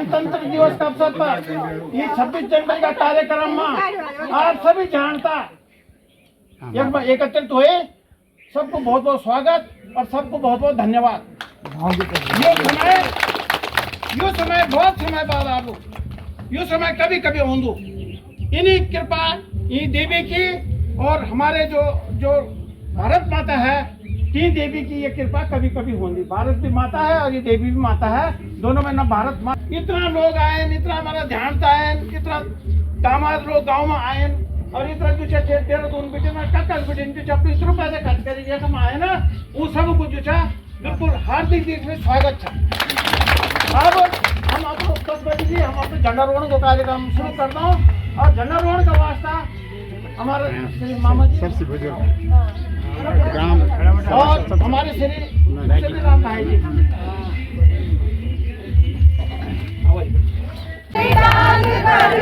गणतंत्र दिवस के अवसर पर ये 26 जनवरी का कार्यक्रम में आप सभी जानता एकत्रित हुए। सबको बहुत बहुत स्वागत और सबको बहुत बहुत धन्यवाद। यो समय बहुत समय बाद आबो, यो समय कभी कभी होंदो। इन्हीं कृपा ये देवी की और हमारे जो भारत माता है, तीन देवी की ये कृपा कभी कभी होंगी। भारत भी माता है और ये देवी भी माता है, दोनों में ना भारत माता। इतना लोग आए, इतना हमारा ध्यान आए, इतना दामाद लोग गांव में आए और इतना जो देहरादून बेटे में कक्कस बेटे जो 26 रुपए से खर्च करेंगे हम आए ना, वो सब को जो बिल्कुल हार्दिक देश में स्वागत है। अब हम अपने 10 बजे हम अपने झंडारोहण को कार्यक्रम शुरू करता हूँ और झंडारोहण का वास्ता हमारे श्री मामा जी सबसे बुजुर्ग और हमारे श्री राम भाई जी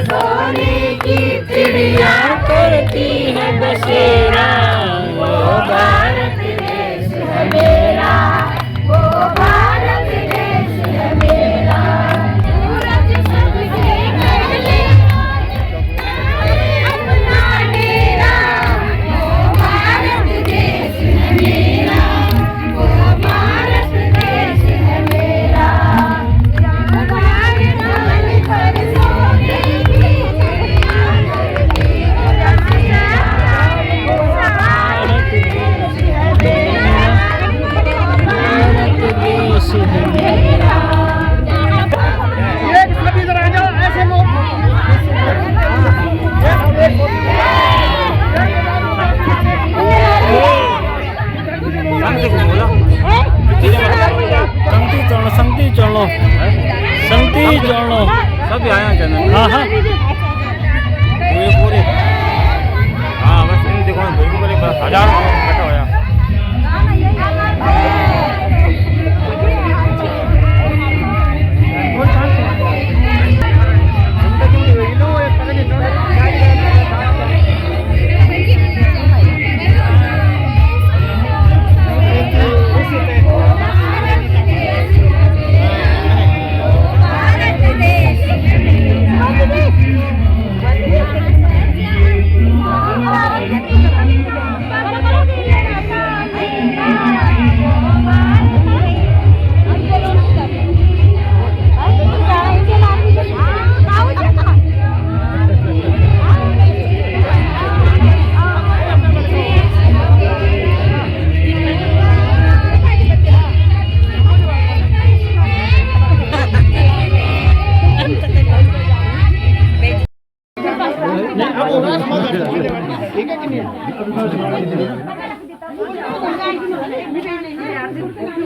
सोने की चिड़िया करती है बसेरा, वो भारत देश है मेरा, वो भारत देश है मेरा। सूरज सबसे पहले अपना डेरा, वो भारत देश है मेरा, वो भारत देश है मेरा। संगति चलो सब आया क्या? हाँ हाँ पूरे हाँ बस देखो बिल्कुल 1000 इकट्ठा होया।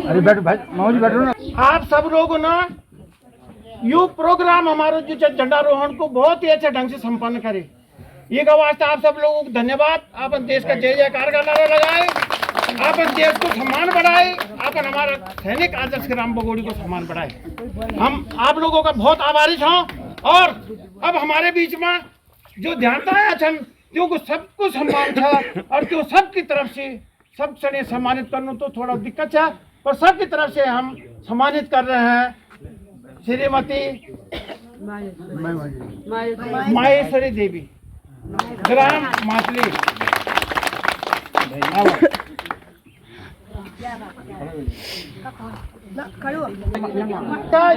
अरे बैठो भाई, माओजी बैठो ना। आप सब लोगों ना यू प्रोग्राम हमारा जो झंडारोहण को बहुत ही अच्छे ढंग से संपन्न करे, ये का वास्ते आप सब लोगों को धन्यवाद। अपन देश का जय जयकार का नारा लगाए, अपन देश को सम्मान बढ़ाए, अपन हमारा सैनिक आदर्श राम बगोड़ी को सम्मान बढ़ाए। हम आप लोगों का बहुत आभारी हूँ। और अब हमारे बीच में जो ध्यान आया छन जो को सबको सम्मान था और जो सबकी तरफ से सब सने सम्मानित करना तो थोड़ा दिक्कत है, पर सबकी तरफ से हम सम्मानित कर रहे हैं श्रीमती माहेश्वरी देवी ग्राम मातली।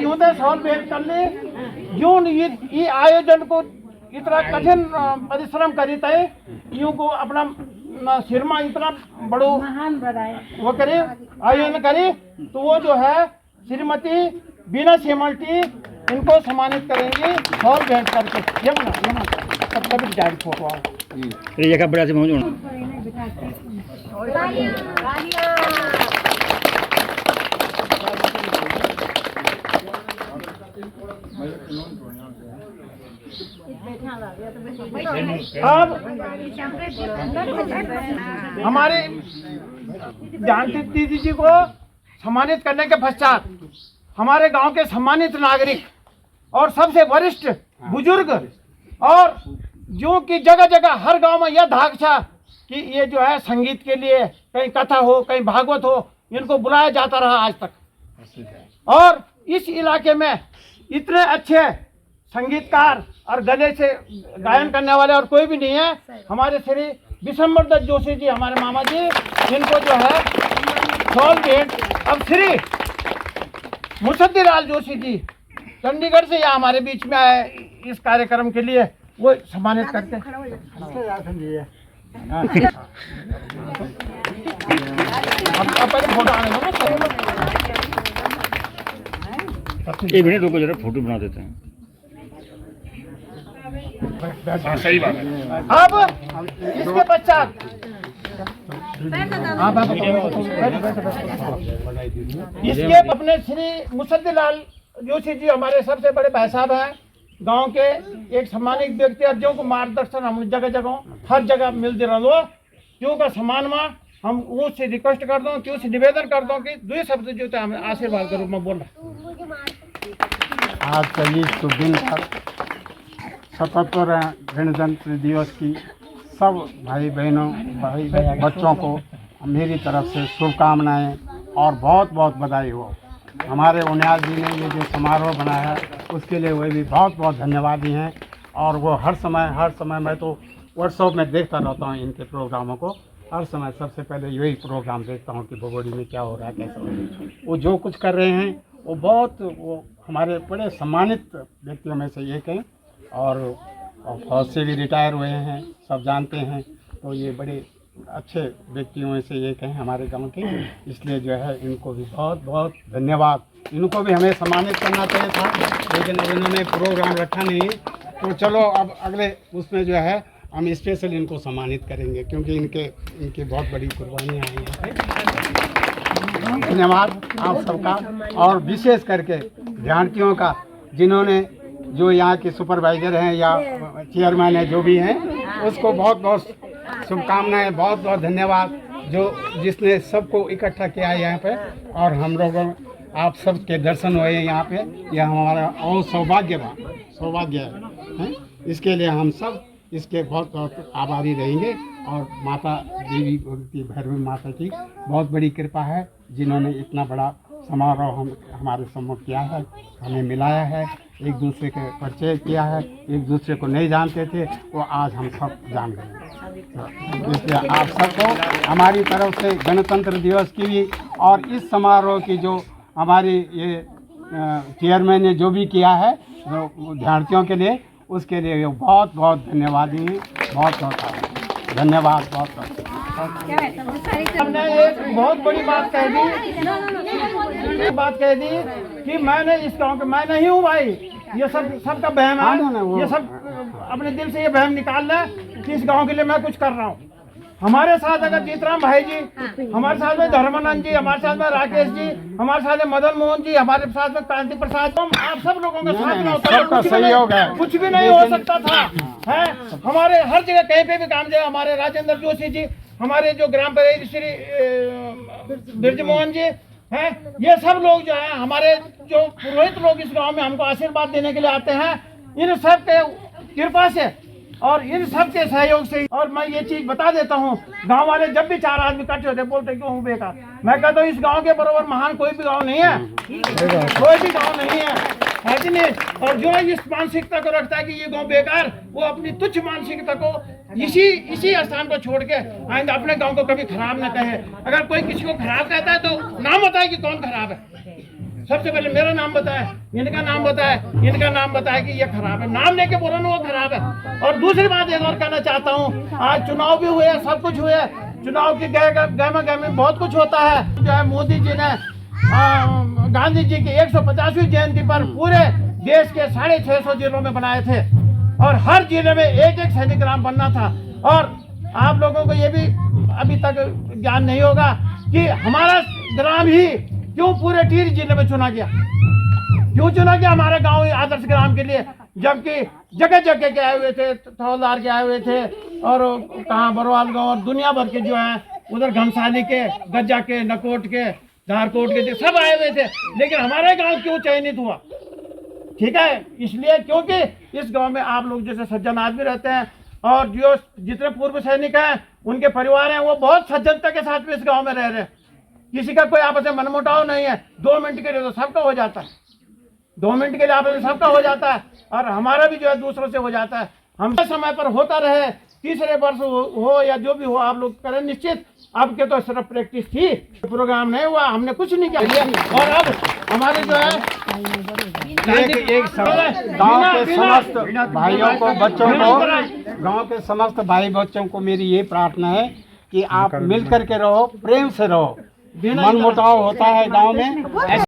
यूं तो सॉल्व भेंट कर ले यूं ये आयोजन को इतना कठिन परिश्रम करी थे, यूं को अपना सिर में इतना बड़ो वो करे आयोजन करे, तो वो जो है श्रीमती बीना सेमल्टी इनको सम्मानित करेंगे सॉल्व भेंट करके। यमुना तब तक जाए फोटो आओ ये का बड़ा से मौजूद अब हमारे जानती दीदी जी को सम्मानित करने के पश्चात हमारे गांव के सम्मानित नागरिक और सबसे वरिष्ठ बुजुर्ग और जो कि जगह जगह हर गांव में यह धाक था कि ये जो है संगीत के लिए कहीं कथा हो कहीं भागवत हो, इनको बुलाया जाता रहा आज तक। और इस इलाके में इतने अच्छे संगीतकार और गले से गायन करने वाले और कोई भी नहीं है। हमारे श्री विशंबर दत्त जोशी जी, हमारे मामा जी, जिनको जो है शॉल भेंट अब श्री मुसद्दीलाल जोशी जी चंडीगढ़ से यहाँ हमारे बीच में आए इस कार्यक्रम के लिए, वो सम्मानित करते हैं। अब पहले फोटो आने दो ना। एक मिनट रुको जरा, फोटो बना देते हैं। सही बात है। अब इसके पश्चात इसके अपने श्री मुसद्दीलाल जोशी जी हमारे सबसे बड़े भाई साहब हैं, गांव के एक सम्मानित व्यक्ति है, जो को मार्गदर्शन हम जगह जगह हर जगह मिलते रहो, जो का सम्मान में हम उससे रिक्वेस्ट कर दो कि उससे निवेदन कर दो कि दो शब्द जो थे हमें आशीर्वाद के रूप में बोल रहा। आज का ये शुभ दिन पर 77वें गणतंत्र दिवस की सब भाई बहनों भाई बच्चों को मेरी तरफ से शुभकामनाएं और बहुत बहुत बधाई हो। हमारे उनियाल जी ने ये जो समारोह बनाया है उसके लिए वे भी बहुत बहुत धन्यवादी हैं। और वो हर समय मैं तो वर्कशॉप में देखता रहता हूँ इनके प्रोग्रामों को, हर समय सबसे पहले यही प्रोग्राम देखता हूँ कि भगोड़ी में क्या हो रहा है, कैसे हो रहा है। वो जो कुछ कर रहे हैं वो हमारे बड़े सम्मानित व्यक्तियों में से एक हैं और फौज से भी रिटायर हुए हैं, सब जानते हैं। तो ये बड़े अच्छे व्यक्तियों में से एक हैं हमारे गांव के, इसलिए जो है इनको भी बहुत बहुत धन्यवाद। इनको भी हमें सम्मानित करना चाहिए था, लेकिन अब इन्होंने प्रोग्राम रखा नहीं। तो चलो अब अगले उसमें जो है हम स्पेशल इनको सम्मानित करेंगे, क्योंकि इनके बहुत बड़ी कुर्बानियाँ आई हैं। धन्यवाद आप सबका, और विशेष करके ध्यानतियों का, जिन्होंने जो यहाँ के सुपरवाइजर हैं या चेयरमैन है जो भी हैं, उसको बहुत बहुत शुभकामनाएं, बहुत बहुत धन्यवाद जिसने सबको इकट्ठा किया है यहाँ पे। और हम लोगों आप सब के दर्शन हुए हैं यहाँ पे, यह हमारा और सौभाग्य है। इसके लिए हम सब इसके बहुत बहुत आभारी रहेंगे। और माता देवी भगवती भैरवी माता की बहुत बड़ी कृपा है, जिन्होंने इतना बड़ा समारोह हमारे सम्मुख किया है, हमें मिलाया है, एक दूसरे के परिचय किया है, एक दूसरे को नहीं जानते थे वो आज हम सब जान गए। इसलिए आप सबको हमारी तरफ से गणतंत्र दिवस की भी और इस समारोह की जो हमारी ये चेयरमैन ने जो भी किया है विद्यार्थियों के लिए, उसके लिए बहुत बहुत धन्यवाद ही, बहुत बहुत धन्यवाद। बहुत हमने एक बहुत बड़ी बात कह दी कि मैंने इस गांव के, मैं नहीं हूँ भाई, ये सबका बहम है। ये सब अपने दिल से ये बहम निकाल ले कि इस गांव के लिए मैं कुछ कर रहा हूँ। हमारे साथ अगर जीतराम भाई जी, हमारे साथ में धर्मानंद जी, हमारे साथ में राकेश जी, हमारे साथ में मदन मोहन जी, हमारे साथ में क्रांति प्रसाद, आप सब लोगों के साथ में सबका सहयोग है, कुछ भी नहीं हो सकता था। है हमारे हर जगह कहीं पे भी काम, जो हमारे राजेंद्र जोशी जी, हमारे जो ग्राम पंचायत श्री ब्रजमोहन जी हैं, ये सब लोग जो है हमारे जो पुरोहित लोग इस गांव में हमको आशीर्वाद देने के लिए आते हैं, इन सब के कृपा से और इन सब के सहयोग से। और मैं ये चीज बता देता हूँ, गांव वाले जब भी चार आदमी इकट्ठे होते बोलते क्यों हूँ बेकार, मैं कहता हूँ इस गांव के बराबर महान कोई भी गांव नहीं है, कोई भी गांव नहीं है कि नहीं। और जो इस मानसिकता को रखता है कि ये गांव बेकार, वो अपनी तुच्छ मानसिकता को इसी स्थान को छोड़ के आइंदा अपने गांव को कभी खराब न कहे। अगर कोई किसी को खराब कहता है तो नाम बताए कि कौन खराब है। सबसे पहले मेरा नाम बताए, इनका नाम बताए कि ये खराब है, नाम लेके बोलो ना वो खराब है। और दूसरी बात एक और कहना चाहता हूँ, आज चुनाव भी हुए, सब कुछ हुए, चुनाव की गहमा बहुत कुछ होता है। जो है मोदी जी ने गांधी जी की 150वीं जयंती पर पूरे देश के 650 जिलों में बनाए थे और हर जिले में एक एक सैनिक ग्राम बनना था। और आप लोगों को ये भी अभी तक ज्ञान नहीं होगा कि हमारा ग्राम ही क्यों पूरे टिहरी जिले में चुना गया, क्यों चुना गया हमारा गांव आदर्श ग्राम के लिए, जबकि जगह जगह के आए हुए थे, थौलदार के आए हुए थे और कहाँ बरवाल गांव और दुनिया भर के जो है उधर घमसाली के, गज्जा के, नकोट के, धारकोट के सब आए हुए थे, लेकिन हमारे गांव क्यों चयनित हुआ? ठीक है, इसलिए क्योंकि इस गांव में आप लोग जैसे सज्जन आदमी रहते हैं और जो जितने पूर्व सैनिक हैं उनके परिवार हैं, वो बहुत सज्जनता के साथ में इस गांव में रह रहे हैं। किसी का कोई आपस में मनमुटाव नहीं है, 2 मिनट के लिए तो सबका हो जाता है। 2 मिनट के लिए आप सबका हो जाता है और हमारा भी जो है दूसरों से हो जाता है। हम समय पर होता रहे, तीसरे वर्ष हो या जो भी हो, आप लोग करें निश्चित। अब के तो सिर्फ प्रैक्टिस थी, प्रोग्राम नहीं हुआ, हमने कुछ नहीं किया। और अब हमारे जो है गांव के समस्त भाइयों को, बच्चों को, गांव के समस्त भाई बच्चों को मेरी ये प्रार्थना है कि आप मिल करके रहो, प्रेम से रहो। मन मुटाव होता है गांव में।